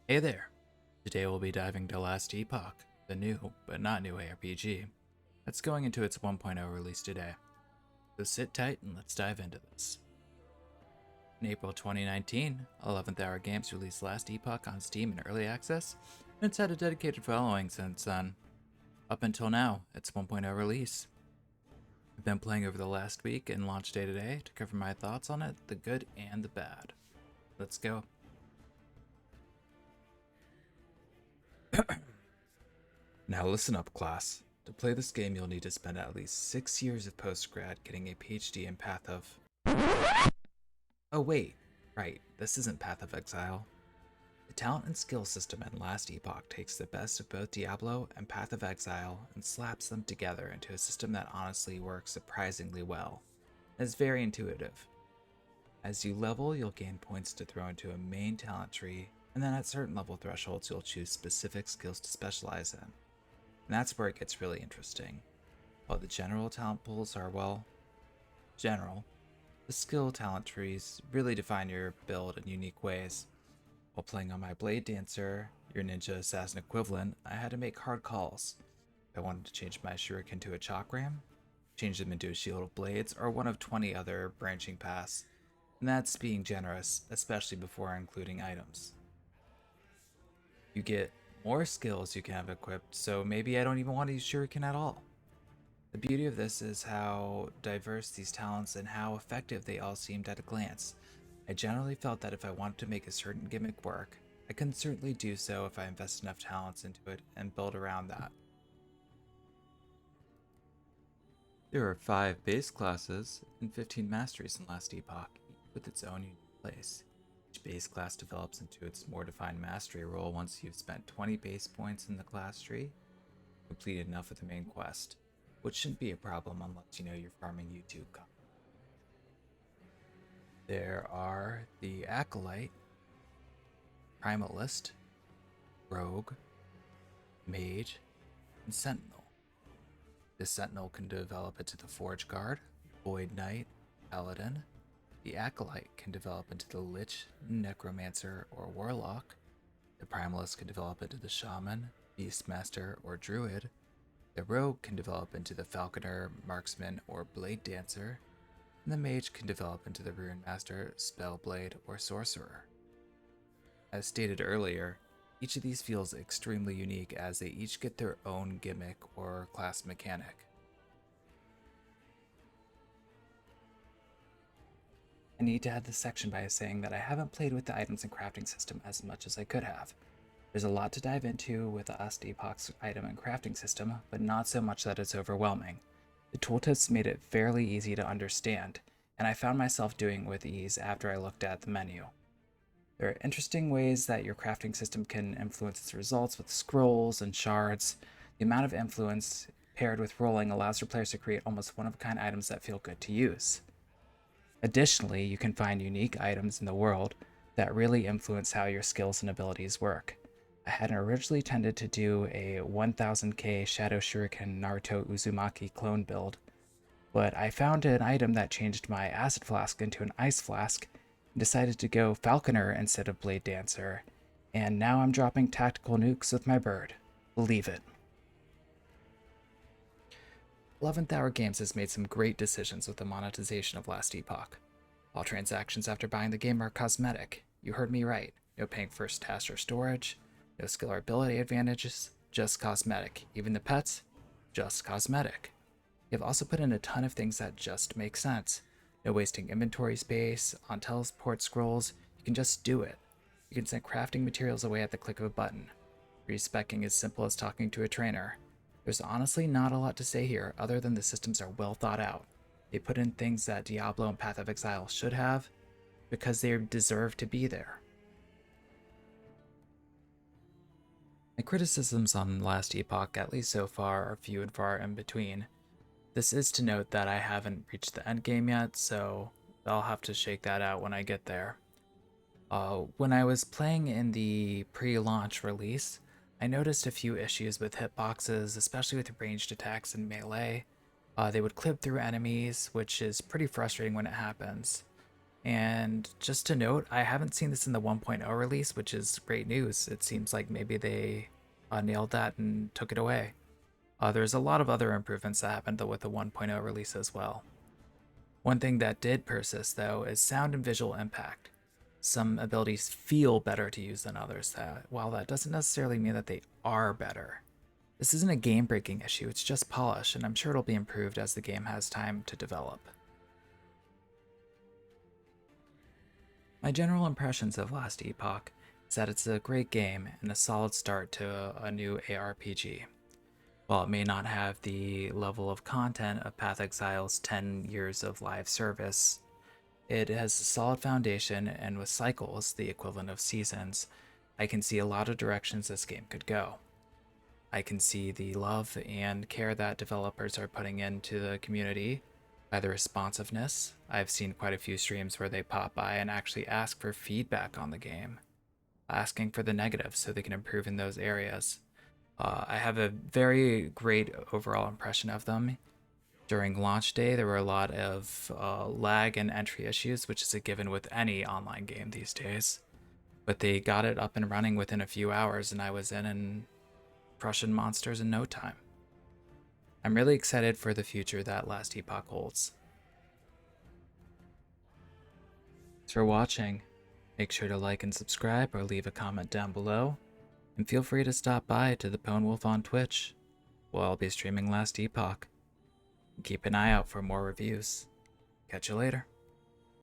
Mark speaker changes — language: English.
Speaker 1: Hey there! Today we'll be diving to Last Epoch, the new, but not new ARPG, that's going into its 1.0 release today. So sit tight and let's dive into this. In April 2019, 11th Hour Games released Last Epoch on Steam in early access, and it's had a dedicated following since then. Up until now, its 1.0 release. I've been playing over the last week and launch day today to cover my thoughts on it, the good and the bad. Let's go. Now listen up, class. To play this game, you'll need to spend at least 6 years of postgrad getting a PhD in Path of... Oh wait, right, this isn't Path of Exile. The talent and skill system in Last Epoch takes the best of both Diablo and Path of Exile and slaps them together into a system that honestly works surprisingly well. It's very intuitive. As you level, you'll gain points to throw into a main talent tree, and then at certain level thresholds you'll choose specific skills to specialize in. And that's where it gets really interesting. While the general talent pools are, well, general, the skill talent trees really define your build in unique ways. While playing on my Blade Dancer, your ninja assassin equivalent, I had to make hard calls. If I wanted to change my shuriken to a chakram, change them into a shield of blades, or one of 20 other branching paths. And that's being generous, especially before including items. You get more skills you can have equipped, so maybe I don't even want to use shuriken at all. The beauty of this is how diverse these talents and how effective they all seemed at a glance. I generally felt that if I wanted to make a certain gimmick work, I can certainly do so if I invest enough talents into it and build around that. There are 5 base classes and 15 masteries in Last Epoch, each with its own unique place. Each base class develops into its more defined mastery role once you've spent 20 base points in the class tree, completed enough of the main quest, which shouldn't be a problem unless you know you're farming YouTube content. There are the Acolyte, Primalist, Rogue, Mage, and Sentinel. The Sentinel can develop into the Forge Guard, Void Knight, Paladin. The Acolyte can develop into the Lich, Necromancer, or Warlock. The Primalist can develop into the Shaman, Beastmaster, or Druid. The Rogue can develop into the Falconer, Marksman, or Blade Dancer. And the Mage can develop into the Rune Master, Spellblade, or Sorcerer. As stated earlier, each of these feels extremely unique as they each get their own gimmick or class mechanic. I need to add this section by saying that I haven't played with the items and crafting system as much as I could have. There's a lot to dive into with the Last Epoch's item and crafting system, but not so much that it's overwhelming. The tooltips made it fairly easy to understand, and I found myself doing it with ease after I looked at the menu. There are interesting ways that your crafting system can influence its results with scrolls and shards. The amount of influence paired with rolling allows your players to create almost one-of-a-kind items that feel good to use. Additionally, you can find unique items in the world that really influence how your skills and abilities work. I had originally intended to do a 1000k Shadow Shuriken Naruto Uzumaki clone build, but I found an item that changed my acid flask into an ice flask and decided to go Falconer instead of Blade Dancer, and now I'm dropping tactical nukes with my bird. Believe it. 11th Hour Games has made some great decisions with the monetization of Last Epoch. All transactions after buying the game are cosmetic. You heard me right. No paying first task or storage, no skill or ability advantages, just cosmetic. Even the pets, just cosmetic. You've also put in a ton of things that just make sense. No wasting inventory space, on teleport scrolls, you can just do it. You can send crafting materials away at the click of a button. Respecking is simple as talking to a trainer. There's honestly not a lot to say here other than the systems are well thought out. They put in things that Diablo and Path of Exile should have because they deserve to be there. My criticisms on Last Epoch, at least so far, are few and far in between. This is to note that I haven't reached the endgame yet, so I'll have to shake that out when I get there. When I was playing in the pre-launch release, I noticed a few issues with hitboxes, especially with ranged attacks and melee. They would clip through enemies, which is pretty frustrating when it happens. And just to note, I haven't seen this in the 1.0 release, which is great news. It seems like maybe they nailed that and took it away. There's a lot of other improvements that happened with the 1.0 release as well. One thing that did persist, though, is sound and visual impact. Some abilities feel better to use than others, while that doesn't necessarily mean that they are better. This isn't a game-breaking issue, it's just polish, and I'm sure it'll be improved as the game has time to develop. My general impressions of Last Epoch is that it's a great game and a solid start to a new ARPG. While it may not have the level of content of Path Exile's 10 years of live service, it has a solid foundation, and with cycles, the equivalent of seasons, I can see a lot of directions this game could go. I can see the love and care that developers are putting into the community by the responsiveness. I've seen quite a few streams where they pop by and actually ask for feedback on the game, asking for the negatives so they can improve in those areas. I have a very great overall impression of them. During launch day, there were a lot of lag and entry issues, which is a given with any online game these days. But they got it up and running within a few hours, and I was in and crushing monsters in no time. I'm really excited for the future that Last Epoch holds. Thanks for watching. Make sure to like and subscribe or leave a comment down below. And feel free to stop by to the Pwn Wolf on Twitch, where I'll be streaming Last Epoch. Keep an eye out for more reviews. Catch you later.